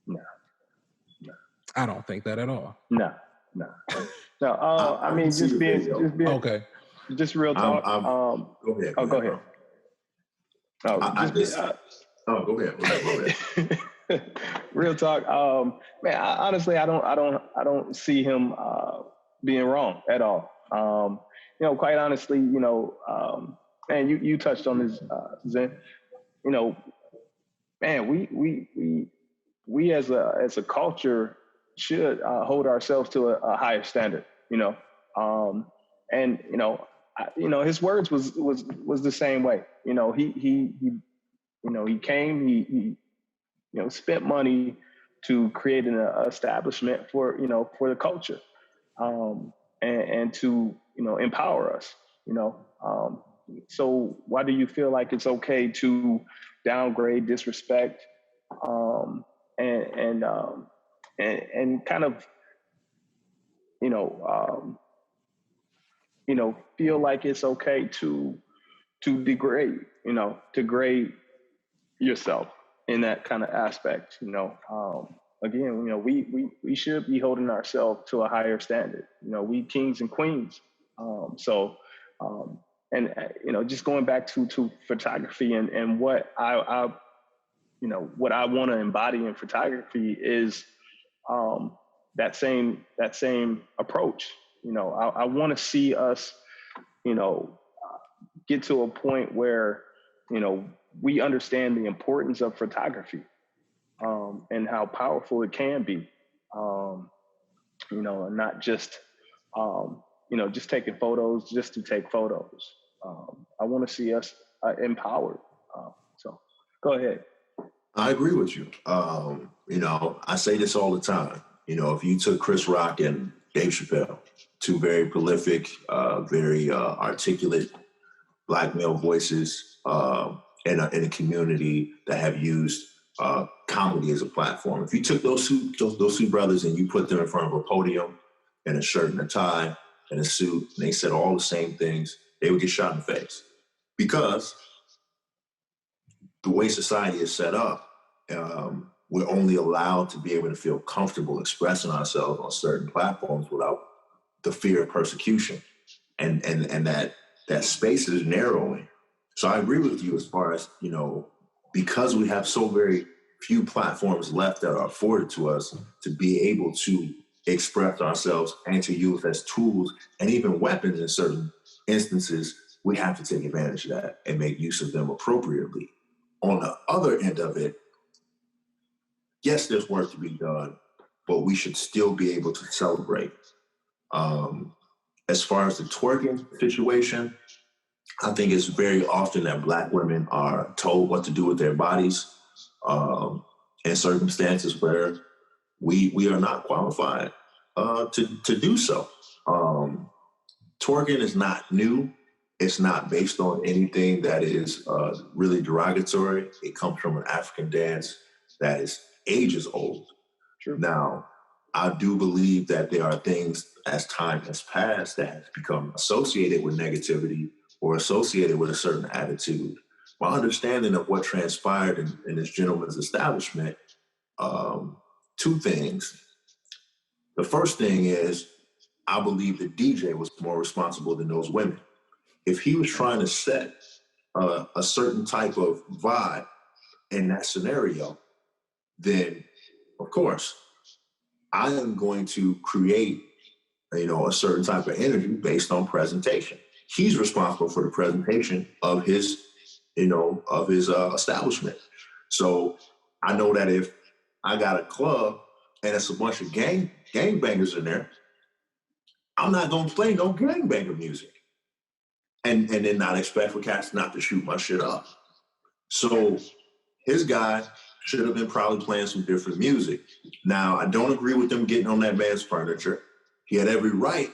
No. I don't think that at all. No. I mean, just being okay. Just real talk. Go ahead. Go ahead. Go ahead. Real talk. Man, honestly, I don't see him being wrong at all. Quite honestly, and you touched on this, Zen. Man, we as a culture should hold ourselves to a higher standard. And his words was the same way. He he came, he spent money to create an establishment for, for the culture, and to, empower us, so why do you feel like it's okay to downgrade, disrespect, and, and kind of, you know, feel like it's okay to degrade, degrade yourself in that kind of aspect, again, we should be holding ourselves to a higher standard, we kings and queens. So, and, just going back to photography and what I what I want to embody in photography is, that same approach. I want to see us, get to a point where, we understand the importance of photography, and how powerful it can be, and not just, just taking photos just to take photos. I want to see us empowered. So go ahead. I agree with you. I say this all the time. If you took Chris Rock and Dave Chappelle, two very prolific, very articulate Black male voices in a community that have used comedy as a platform. If you took those two brothers and you put them in front of a podium in a shirt and a tie and a suit, and they said all the same things, they would get shot in the face. Because the way society is set up, we're only allowed to be able to feel comfortable expressing ourselves on certain platforms without the fear of persecution. And that space is narrowing. So I agree with you as far as, because we have so very few platforms left that are afforded to us to be able to express ourselves and to use as tools and even weapons in certain instances, we have to take advantage of that and make use of them appropriately. On the other end of it, yes, there's work to be done, but we should still be able to celebrate. As far as the twerking situation, I think it's very often that Black women are told what to do with their bodies in circumstances where we are not qualified to do so. Twerking is not new. It's not based on anything that is really derogatory. It comes from an African dance that is ages old. True. Now, I do believe that there are things as time has passed that have become associated with negativity or associated with a certain attitude. My understanding of what transpired in this gentleman's establishment, two things. The first thing is, I believe the DJ was more responsible than those women. If he was trying to set a certain type of vibe in that scenario, then of course I am going to create, a certain type of energy based on presentation. He's responsible for the presentation of his, establishment. So I know that if I got a club and it's a bunch of gangbangers in there, I'm not going to play no gangbanger music. And then not expect for cats not to shoot my shit up. So his guy should have been probably playing some different music. Now, I don't agree with them getting on that man's furniture. He had every right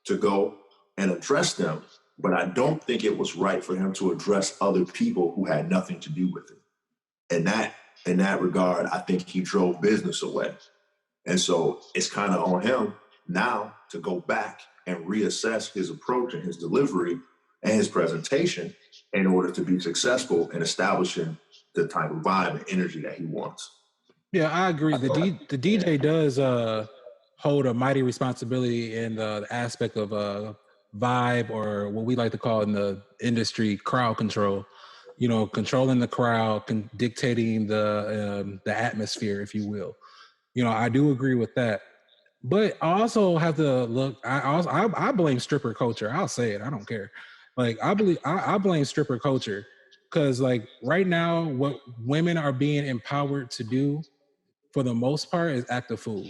to go and address them, but I don't think it was right for him to address other people who had nothing to do with it. And in that regard, I think he drove business away. And so it's kind of on him now to go back and reassess his approach and his delivery and his presentation in order to be successful in establishing the type of vibe and energy that he wants. Yeah, I agree. The DJ does hold a mighty responsibility in the aspect of vibe, or what we like to call in the industry crowd control. Controlling the crowd, dictating the atmosphere, if you will. I do agree with that. But I also have to look. I blame stripper culture. I'll say it. I don't care. Like I blame stripper culture because right now, what women are being empowered to do, for the most part, is act a fool.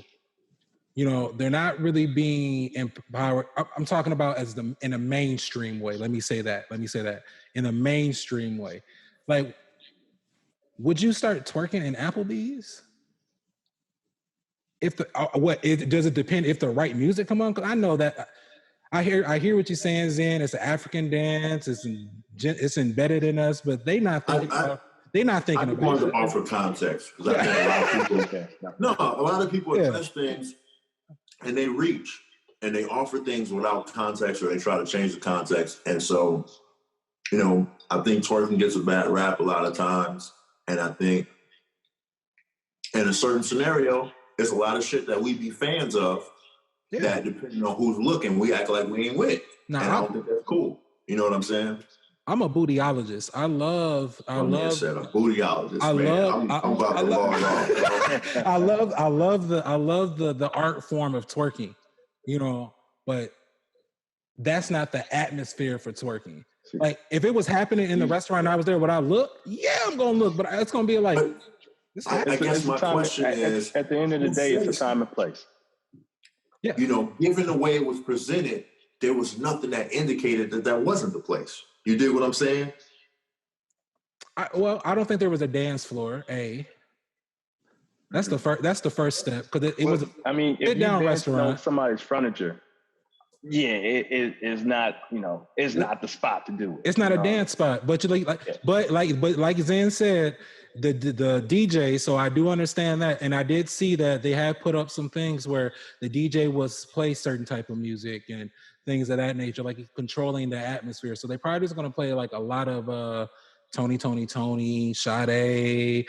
They're not really being empowered. I'm talking about in a mainstream way. Let me say that in a mainstream way. Like would you start twerking in Applebee's? If the does it depend if the right music come on? Because I know that I hear what you're saying, Zen. It's an African dance. It's embedded in us, but they not thinking about. They're not I thinking just about wanted it. to offer context because I think a lot of people. No, a lot of people address things and they reach and they offer things without context, or they try to change the context. And so, I think twerking gets a bad rap a lot of times, and I think in a certain scenario, there's a lot of shit that we be fans of that, depending on who's looking, we act like we ain't with. Now, and I don't think that's cool. You know what I'm saying? I'm a bootyologist. I love. Man said a bootyologist. I'm about to log off. I love the art form of twerking, but that's not the atmosphere for twerking. Like if it was happening in the restaurant and I was there, would I look? Yeah, I'm gonna look, but it's gonna be like. I guess my question is, at the end of the day, it's a time and place. Yeah. Given the way it was presented, there was nothing that indicated that wasn't the place. You dig what I'm saying? I don't think there was a dance floor. That's the first step because it was. I mean, if you dance on somebody's furniture, it is not. It's not the spot to do it. It's not a dance spot, but like Zen said, the DJ. So I do understand that, and I did see that they have put up some things where the DJ was play certain type of music and things of that nature, like controlling the atmosphere. So they probably just going to play like a lot of Tony, Sade,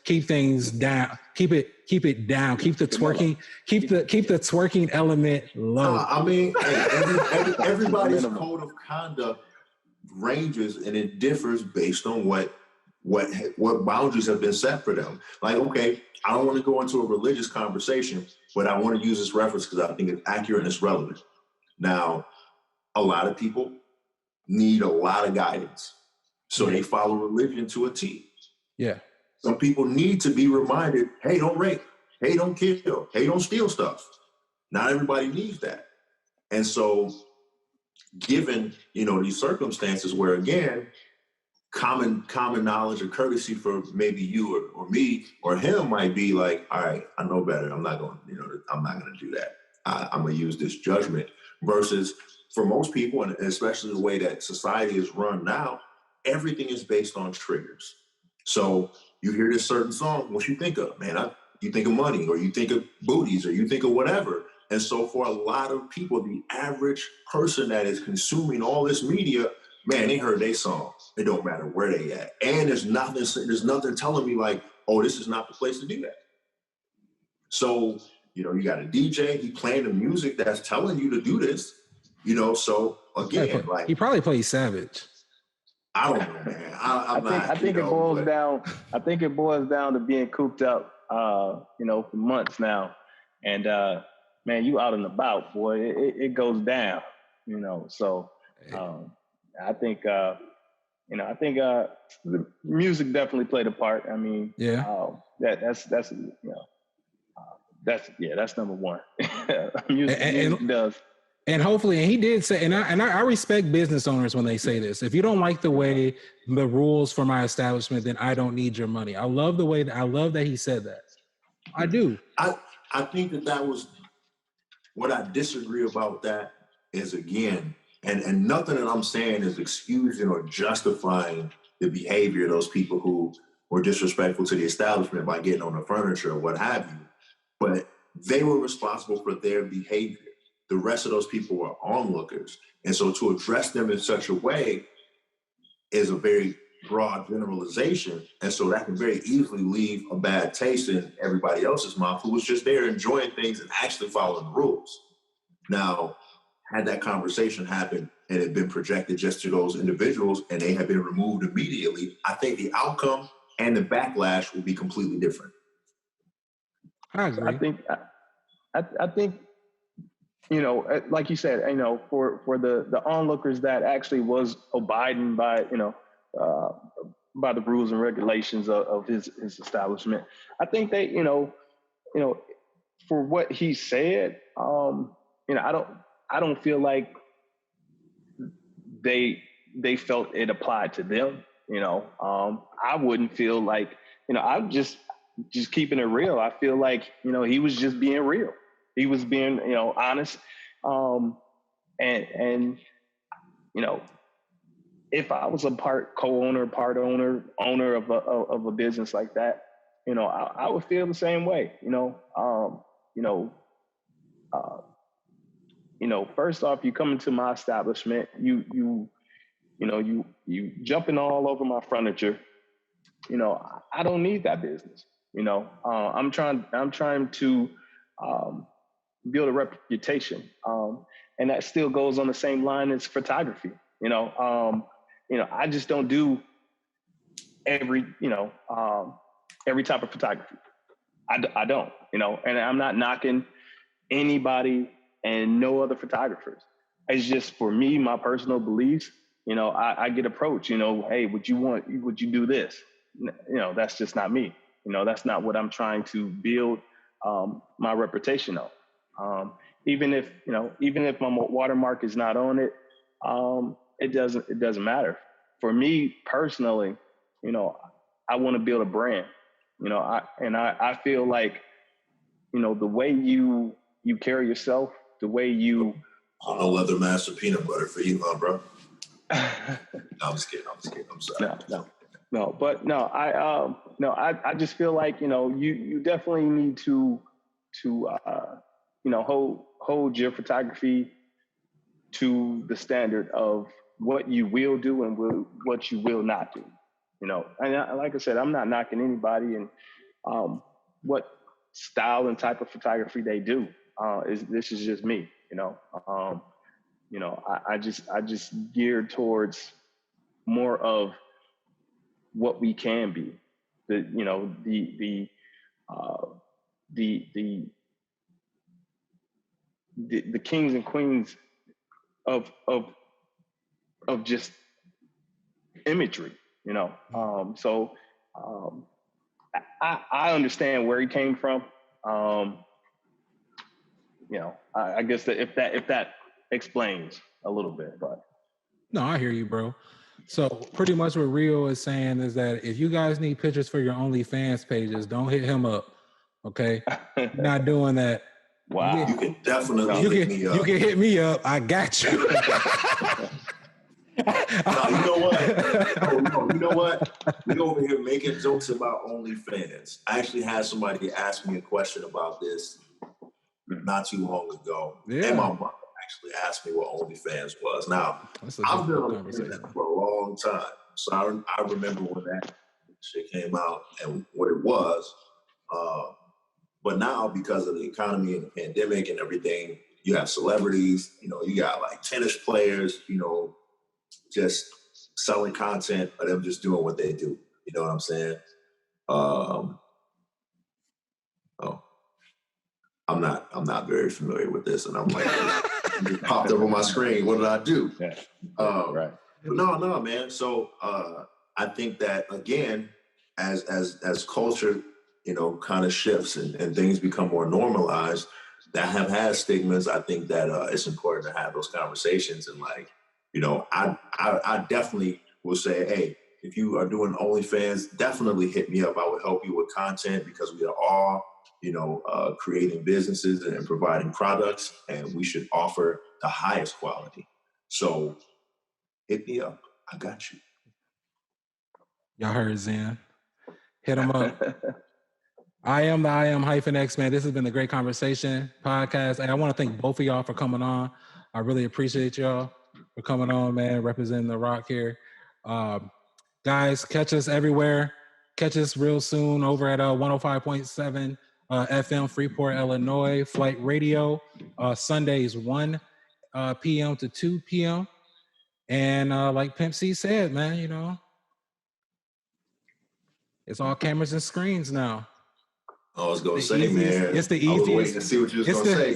keep things down, keep it down, keep the twerking, keep the twerking element low. I mean, everybody's code of conduct ranges and it differs based on what boundaries have been set for them. Like, okay, I don't want to go into a religious conversation, but I want to use this reference because I think it's accurate and it's relevant. Now, a lot of people need a lot of guidance. So they follow religion to a T. Yeah. Some people need to be reminded, hey, don't rape. Hey, don't kill. Hey, don't steal stuff. Not everybody needs that. And so given, these circumstances where, again, common knowledge or courtesy for maybe you or me or him might be like, all right, I know better. I'm not going to do that. I'm going to use this judgment versus for most people, and especially the way that society is run now, everything is based on triggers. So you hear this certain song, what you think of, man? You think of money, or you think of booties, or you think of whatever. And so for a lot of people, the average person that is consuming all this media, man, they heard their song. It don't matter where they at. And there's nothing telling me like, oh, this is not the place to do that. So, you got a DJ, he playing the music that's telling you to do this, so again, like he probably plays Savage. I don't know, man. I think it boils down. I think it boils down to being cooped up, for months now, and man, you out and about, boy. It goes down, So I think, the music definitely played a part. I mean, that's number one. music does. And hopefully, and he did say, and I respect business owners when they say this. If you don't like the way the rules for my establishment, then I don't need your money. I love that he said that. I do. I think that was what I disagree about. That is, again, and nothing that I'm saying is excusing or justifying the behavior of those people who were disrespectful to the establishment by getting on the furniture or what have you. But they were responsible for their behavior. The rest of those people were onlookers. And so to address them in such a way is a very broad generalization. And so that can very easily leave a bad taste in everybody else's mouth who was just there enjoying things and actually following the rules. Now, had that conversation happened and it been projected just to those individuals and they had been removed immediately, I think the outcome and the backlash will be completely different. I agree. I think, like you said, for the onlookers that actually was abiding by, by the rules and regulations of his establishment, I think they, for what he said, I don't feel like they felt it applied to them. You know, I wouldn't feel like, you know, I'm just keeping it real. I feel like, you know, he was just being real. He was being, you know, honest. And you know, if I was a part co-owner, part owner of a business like that, you know, I would feel the same way. First off, you come into my establishment, you jumping all over my furniture. You know, I don't need that business. You know, I'm trying to build a reputation, and that still goes on the same line as photography. I just don't do every type of photography. I don't, and I'm not knocking anybody and no other photographers. It's just for me, my personal beliefs. I get approached. Hey, would you do this? That's just not me. That's not what I'm trying to build my reputation on. Even if my watermark is not on it, it doesn't matter. For me personally, I want to build a brand. I feel like, the way you carry yourself, the way you. No leather master peanut butter for you, huh, bro? No, I'm just kidding. I'm sorry. No, but no, I just feel like, you definitely need to hold your photography to the standard of what you will do and what you will not do. And like I said, I'm not knocking anybody and what style and type of photography they do. This is just me. I just geared towards more of what we can be. The kings and queens of just imagery. I understand where he came from. I guess that if that explains a little bit, but. No, I hear you, bro. So pretty much what Rio is saying is that if you guys need pictures for your OnlyFans pages, don't hit him up. Okay? You're not doing that. Wow. You can definitely hit me up. You can hit me up. I got you. No, you know what? You know what? We over here making jokes about OnlyFans. I actually had somebody ask me a question about this not too long ago. Yeah. And my mom actually asked me what OnlyFans was. Now, I've been on the internet for a long time. So I remember when that shit came out and what it was. But now, because of the economy and the pandemic and everything, you have celebrities, you got like tennis players, just selling content or them just doing what they do. You know what I'm saying? I'm not very familiar with this, and I'm like, it popped up on my screen. What did I do? Yeah. Right. But no, man. So I think that again, as culture, kind of shifts and things become more normalized, that have had stigmas. I think that it's important to have those conversations. And like, I definitely will say, hey, if you are doing OnlyFans, definitely hit me up. I would help you with content because we are all, creating businesses and providing products, and we should offer the highest quality. So hit me up. I got you. Y'all heard Zen. Hit him up. I am Hyphen X, man. This has been a great conversation podcast. And I want to thank both of y'all for coming on. I really appreciate y'all for coming on, man, representing the Rock here. Guys, catch us everywhere. Catch us real soon over at 105.7 FM, Freeport, Illinois, Flight Radio, Sundays 1 p.m. to 2 p.m. And like Pimp C said, man, it's all cameras and screens now. I was gonna say, man. It's the easiest. I was waiting to see what you was gonna say.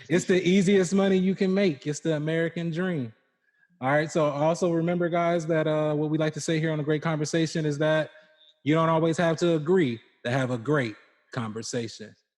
It's the easiest money you can make. It's the American dream. All right. So also remember, guys, that what we like to say here on A Great Conversation is that you don't always have to agree to have a great conversation.